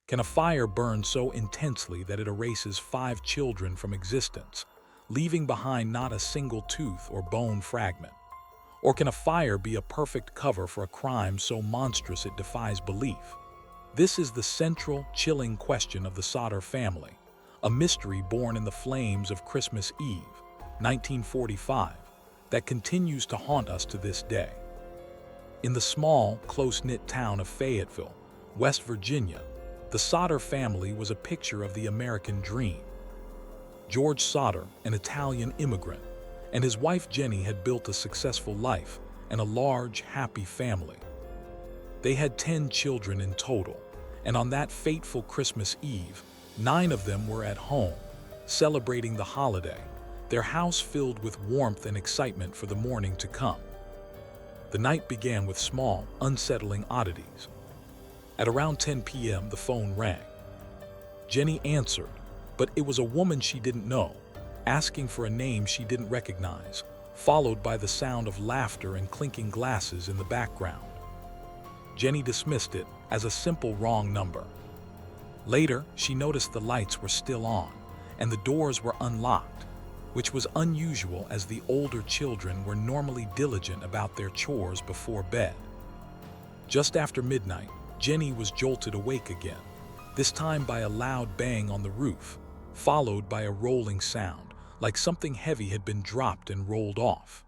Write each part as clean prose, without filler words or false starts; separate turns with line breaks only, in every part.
Can a fire burn so intensely that it erases 5 children from existence, leaving behind not a single tooth or bone fragment? Or can a fire be a perfect cover for a crime so monstrous it defies belief? This is the central, chilling question of the Sodder family, a mystery born in the flames of Christmas Eve, 1945, that continues to haunt us to this day. In the small, close-knit town of Fayetteville, West Virginia, the Sodder family was a picture of the American dream. George Sodder, an Italian immigrant, and his wife Jennie had built a successful life and a large, happy family. They had 10 children in total, and on that fateful Christmas Eve, 9 of them were at home, celebrating the holiday, their house filled with warmth and excitement for the morning to come. The night began with small, unsettling oddities. At around 10 p.m., the phone rang. Jennie answered, but it was a woman she didn't know, asking for a name she didn't recognize, followed by the sound of laughter and clinking glasses in the background. Jennie dismissed it as a simple wrong number. Later, she noticed the lights were still on and the doors were unlocked, which was unusual as the older children were normally diligent about their chores before bed. Just after midnight, Jennie was jolted awake again, this time by a loud bang on the roof, followed by a rolling sound, like something heavy had been dropped and rolled off.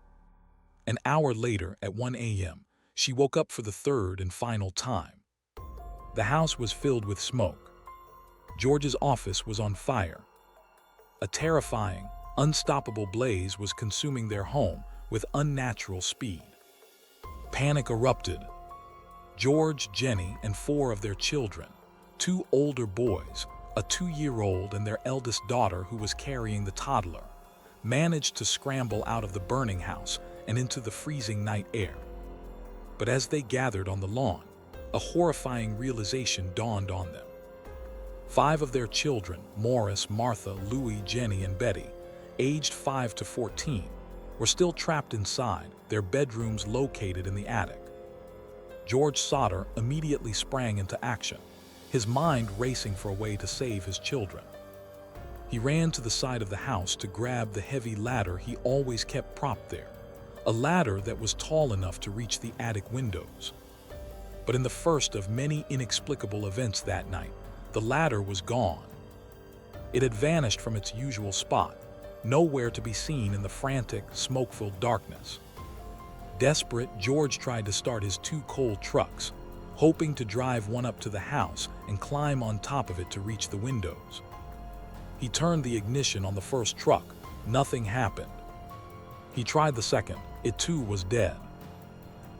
An hour later, at 1 a.m., she woke up for the third and final time. The house was filled with smoke. George's office was on fire. A terrifying, unstoppable blaze was consuming their home with unnatural speed. Panic erupted. George, Jennie, and 4 of their children, 2 older boys, a 2-year-old and their eldest daughter who was carrying the toddler, managed to scramble out of the burning house and into the freezing night air. But as they gathered on the lawn, a horrifying realization dawned on them. 5 of their children, Morris, Martha, Louie, Jennie, and Betty, aged 5 to 14, were still trapped inside, their bedrooms located in the attic. George Sodder immediately sprang into action, his mind racing for a way to save his children. He ran to the side of the house to grab the heavy ladder he always kept propped there, a ladder that was tall enough to reach the attic windows. But in the first of many inexplicable events that night, the ladder was gone. It had vanished from its usual spot, nowhere to be seen in the frantic, smoke-filled darkness. Desperate, George tried to start his 2 coal trucks, hoping to drive one up to the house and climb on top of it to reach the windows. He turned the ignition on the first truck. Nothing happened. He tried the second. It too was dead.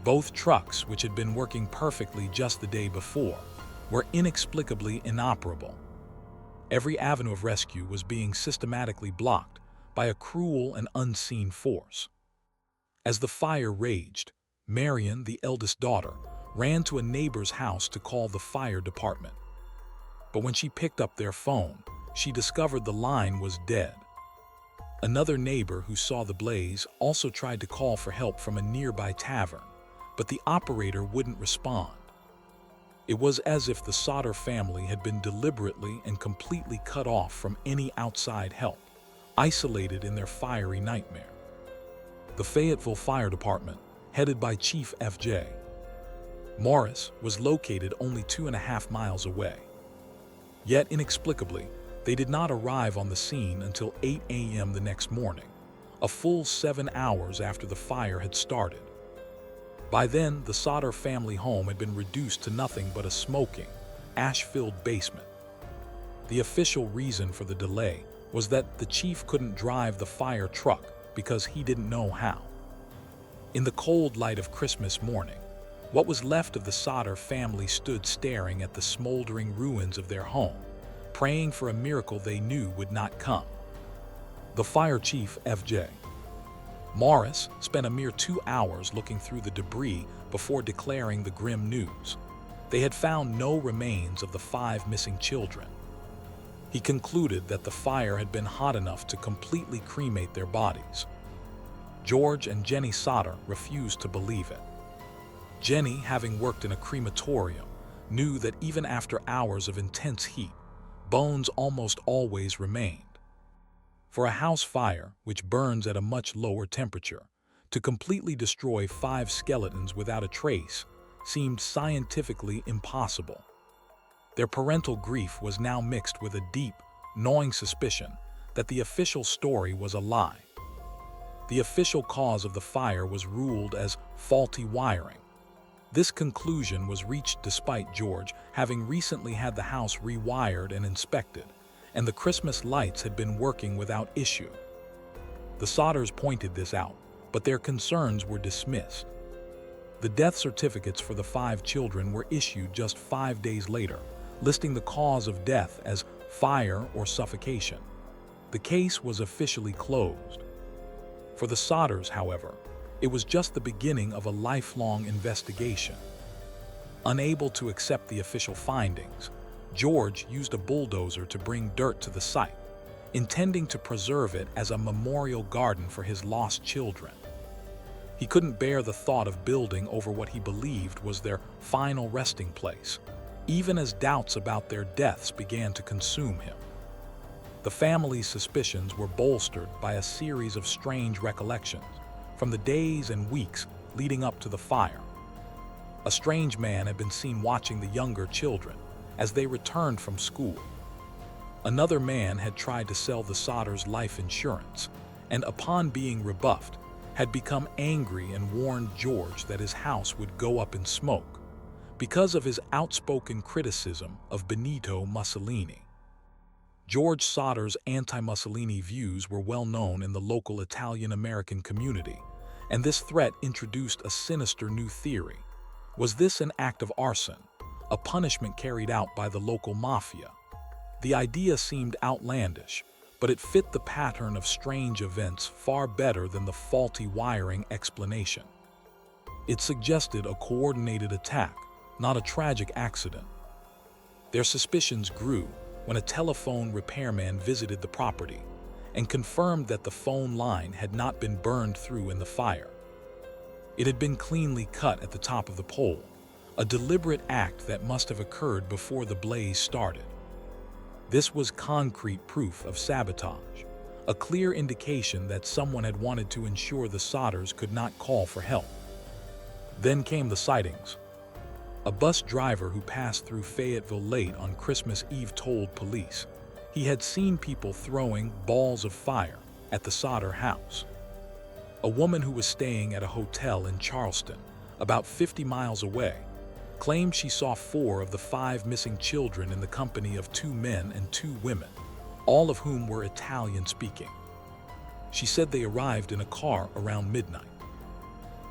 Both trucks, which had been working perfectly just the day before, were inexplicably inoperable. Every avenue of rescue was being systematically blocked by a cruel and unseen force. As the fire raged, Marion, the eldest daughter, ran to a neighbor's house to call the fire department. But when she picked up their phone, she discovered the line was dead. Another neighbor who saw the blaze also tried to call for help from a nearby tavern, but the operator wouldn't respond. It was as if the Sodder family had been deliberately and completely cut off from any outside help, isolated in their fiery nightmare. The Fayetteville Fire Department, headed by Chief F.J. Morris, was located only 2.5 miles away. Yet inexplicably, they did not arrive on the scene until 8 a.m. the next morning, a full 7 hours after the fire had started. By then, the Sodder family home had been reduced to nothing but a smoking, ash-filled basement. The official reason for the delay was that the chief couldn't drive the fire truck because he didn't know how. In the cold light of Christmas morning, what was left of the Sodder family stood staring at the smoldering ruins of their home, praying for a miracle they knew would not come. The fire chief, F.J. Morris, spent a mere 2 hours looking through the debris before declaring the grim news. They had found no remains of the 5 missing children. He concluded that the fire had been hot enough to completely cremate their bodies. George and Jennie Sodder refused to believe it. Jennie, having worked in a crematorium, knew that even after hours of intense heat, bones almost always remained. For a house fire, which burns at a much lower temperature, to completely destroy 5 skeletons without a trace seemed scientifically impossible. Their parental grief was now mixed with a deep, gnawing suspicion that the official story was a lie. The official cause of the fire was ruled as faulty wiring. This conclusion was reached despite George having recently had the house rewired and inspected, and the Christmas lights had been working without issue. The Sodders pointed this out, but their concerns were dismissed. The death certificates for the 5 children were issued just 5 days later, listing the cause of death as fire or suffocation. The case was officially closed. For the Sodders, however, it was just the beginning of a lifelong investigation. Unable to accept the official findings, George used a bulldozer to bring dirt to the site, intending to preserve it as a memorial garden for his lost children. He couldn't bear the thought of building over what he believed was their final resting place, even as doubts about their deaths began to consume him. The family's suspicions were bolstered by a series of strange recollections from the days and weeks leading up to the fire. A strange man had been seen watching the younger children as they returned from school. Another man had tried to sell the Sodders life insurance, and upon being rebuffed, had become angry and warned George that his house would go up in smoke because of his outspoken criticism of Benito Mussolini. George Sodder's anti-Mussolini views were well known in the local Italian-American community, and this threat introduced a sinister new theory. Was this an act of arson, a punishment carried out by the local mafia? The idea seemed outlandish, but it fit the pattern of strange events far better than the faulty wiring explanation. It suggested a coordinated attack, not a tragic accident. Their suspicions grew when a telephone repairman visited the property and confirmed that the phone line had not been burned through in the fire. It had been cleanly cut at the top of the pole, a deliberate act that must have occurred before the blaze started. This was concrete proof of sabotage, a clear indication that someone had wanted to ensure the Sodders could not call for help. Then came the sightings. A bus driver who passed through Fayetteville late on Christmas Eve told police he had seen people throwing balls of fire at the Sodder house. A woman who was staying at a hotel in Charleston, about 50 miles away, claimed she saw 4 of the 5 missing children in the company of 2 men and 2 women, all of whom were Italian-speaking. She said they arrived in a car around midnight.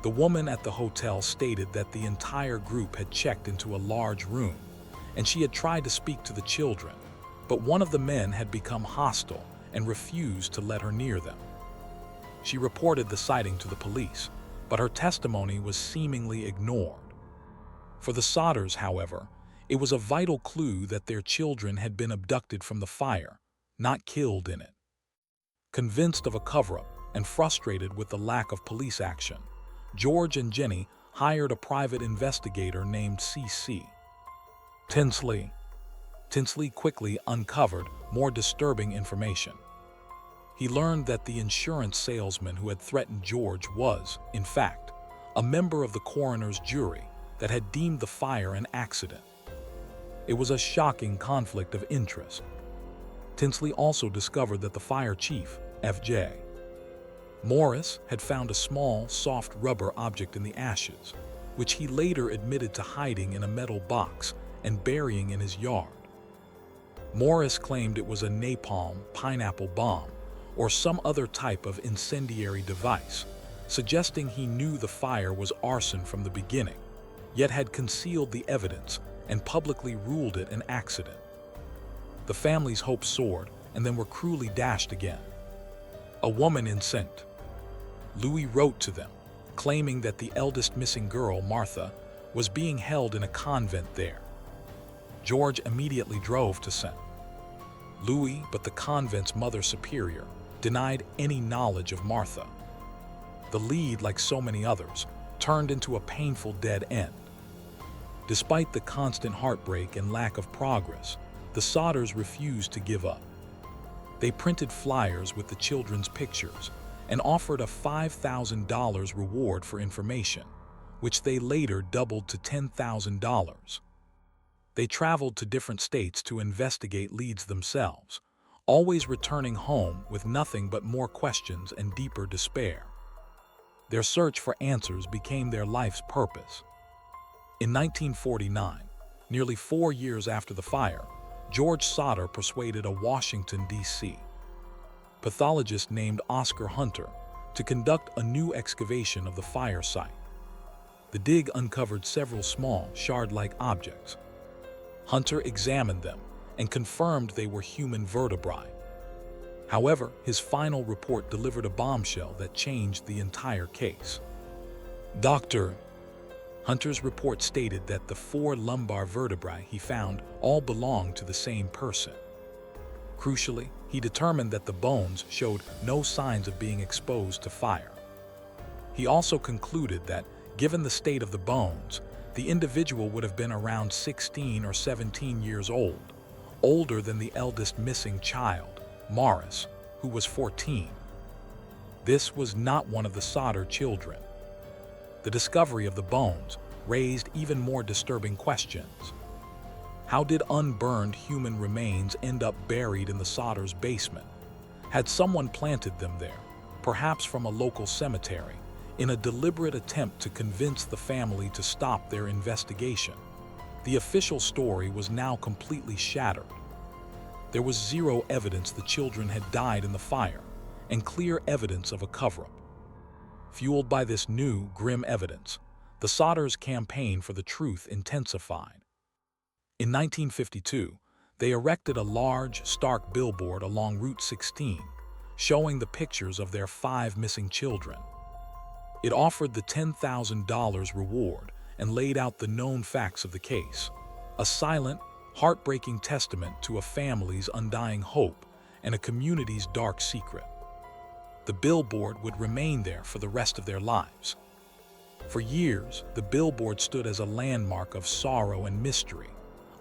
The woman at the hotel stated that the entire group had checked into a large room, and she had tried to speak to the children, but one of the men had become hostile and refused to let her near them. She reported the sighting to the police, but her testimony was seemingly ignored. For the Sodders, however, it was a vital clue that their children had been abducted from the fire, not killed in it. Convinced of a cover-up and frustrated with the lack of police action, George and Jennie hired a private investigator named C.C. Tinsley. Tinsley quickly uncovered more disturbing information. He learned that the insurance salesman who had threatened George was, in fact, a member of the coroner's jury that had deemed the fire an accident. It was a shocking conflict of interest. Tinsley also discovered that the fire chief, F.J. Morris, had found a small, soft rubber object in the ashes, which he later admitted to hiding in a metal box and burying in his yard. Morris claimed it was a napalm pineapple bomb or some other type of incendiary device, suggesting he knew the fire was arson from the beginning, yet had concealed the evidence and publicly ruled it an accident. The family's hopes soared and then were cruelly dashed again. A woman incensed. Louis wrote to them, claiming that the eldest missing girl, Martha, was being held in a convent there. George immediately drove to St. Louis, but the convent's mother superior denied any knowledge of Martha. The lead, like so many others, turned into a painful dead end. Despite the constant heartbreak and lack of progress, the Sodders refused to give up. They printed flyers with the children's pictures and offered a $5,000 reward for information, which they later doubled to $10,000. They traveled to different states to investigate leads themselves, always returning home with nothing but more questions and deeper despair. Their search for answers became their life's purpose. In 1949, nearly 4 years after the fire, George Sodder persuaded a Washington, D.C. pathologist named Oscar Hunter to conduct a new excavation of the fire site. The dig uncovered several small, shard-like objects. Hunter examined them and confirmed they were human vertebrae. However, his final report delivered a bombshell that changed the entire case. Dr. Hunter's report stated that the 4 lumbar vertebrae he found all belonged to the same person. Crucially, he determined that the bones showed no signs of being exposed to fire. He also concluded that, given the state of the bones, the individual would have been around 16 or 17 years old, older than the eldest missing child, Morris, who was 14. This was not one of the Sodder children. The discovery of the bones raised even more disturbing questions. How did unburned human remains end up buried in the Sodders' basement? Had someone planted them there, perhaps from a local cemetery, in a deliberate attempt to convince the family to stop their investigation? The official story was now completely shattered. There was zero evidence the children had died in the fire, and clear evidence of a cover-up. Fueled by this new, grim evidence, the Sodders' campaign for the truth intensified. In 1952, they erected a large, stark billboard along Route 16, showing the pictures of their 5 missing children. It offered the $10,000 reward and laid out the known facts of the case, a silent, heartbreaking testament to a family's undying hope and a community's dark secret. The billboard would remain there for the rest of their lives. For years, the billboard stood as a landmark of sorrow and mystery,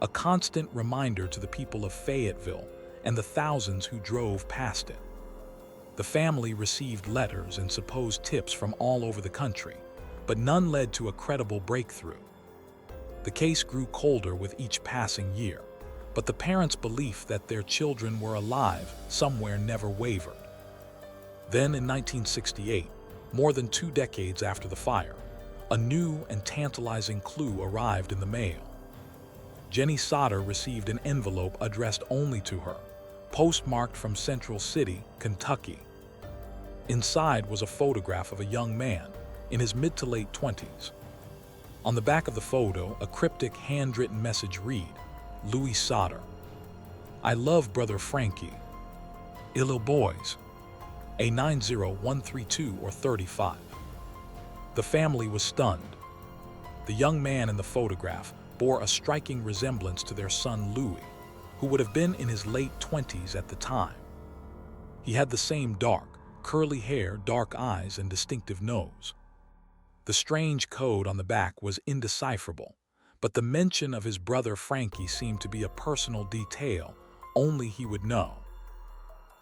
a constant reminder to the people of Fayetteville and the thousands who drove past it. The family received letters and supposed tips from all over the country, but none led to a credible breakthrough. The case grew colder with each passing year, but the parents' belief that their children were alive somewhere never wavered. Then in 1968, more than 2 decades after the fire, a new and tantalizing clue arrived in the mail. Jennie Sodder received an envelope addressed only to her, postmarked from Central City, Kentucky. Inside was a photograph of a young man in his mid to late 20s. On the back of the photo, a cryptic handwritten message read, "Louis Sodder. I love brother Frankie. Illo boys. A90132 or 35. The family was stunned. The young man in the photograph bore a striking resemblance to their son Louis, who would have been in his late 20s at the time. He had the same dark, curly hair, dark eyes, and distinctive nose. The strange code on the back was indecipherable, but the mention of his brother Frankie seemed to be a personal detail only he would know.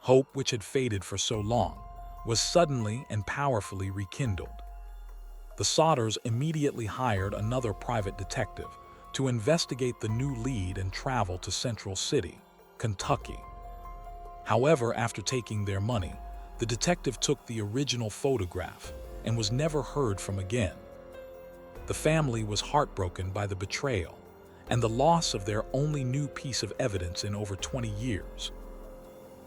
Hope, which had faded for so long, was suddenly and powerfully rekindled. The Sodders immediately hired another private detective to investigate the new lead and travel to Central City, Kentucky. However, after taking their money, the detective took the original photograph and was never heard from again. The family was heartbroken by the betrayal and the loss of their only new piece of evidence in over 20 years.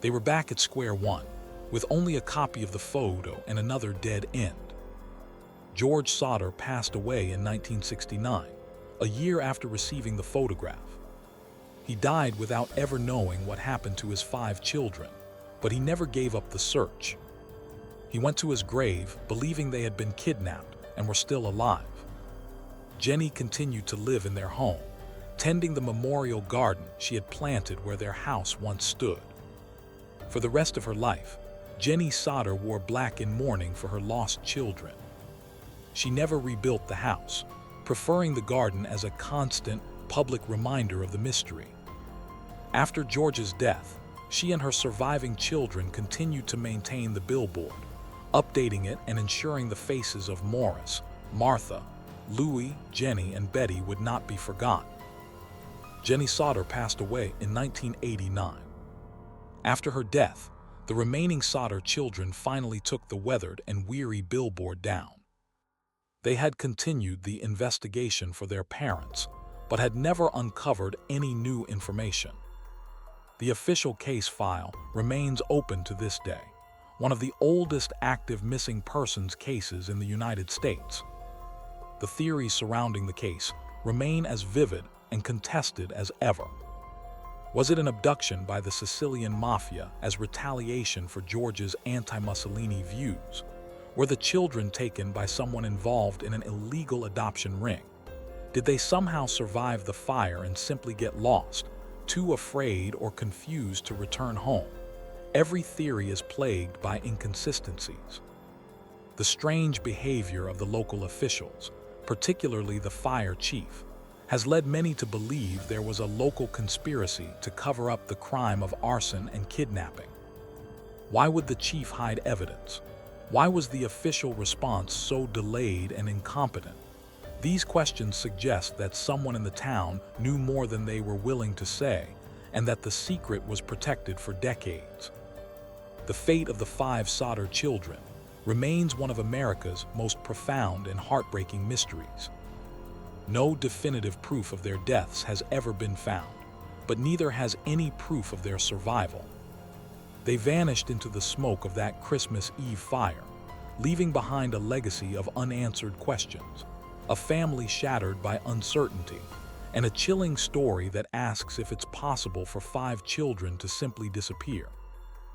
They were back at square one, with only a copy of the photo and another dead end. George Sodder passed away in 1969, a year after receiving the photograph. He died without ever knowing what happened to his 5 children, but he never gave up the search. He went to his grave believing they had been kidnapped and were still alive. Jennie continued to live in their home, tending the memorial garden she had planted where their house once stood. For the rest of her life, Jennie Sodder wore black in mourning for her lost children. She never rebuilt the house, preferring the garden as a constant, public reminder of the mystery. After George's death, she and her surviving children continued to maintain the billboard, updating it and ensuring the faces of Morris, Martha, Louis, Jennie, and Betty would not be forgotten. Jennie Sodder passed away in 1989. After her death, the remaining Sodder children finally took the weathered and weary billboard down. They had continued the investigation for their parents, but had never uncovered any new information. The official case file remains open to this day, one of the oldest active missing persons cases in the United States. The theories surrounding the case remain as vivid and contested as ever. Was it an abduction by the Sicilian mafia as retaliation for George's anti-Mussolini views? Were the children taken by someone involved in an illegal adoption ring? Did they somehow survive the fire and simply get lost, too afraid or confused to return home? Every theory is plagued by inconsistencies. The strange behavior of the local officials, particularly the fire chief, has led many to believe there was a local conspiracy to cover up the crime of arson and kidnapping. Why would the chief hide evidence? Why was the official response so delayed and incompetent? These questions suggest that someone in the town knew more than they were willing to say, and that the secret was protected for decades. The fate of the 5 Sodder children remains one of America's most profound and heartbreaking mysteries. No definitive proof of their deaths has ever been found, but neither has any proof of their survival. They vanished into the smoke of that Christmas Eve fire, leaving behind a legacy of unanswered questions, a family shattered by uncertainty, and a chilling story that asks if it's possible for 5 children to simply disappear.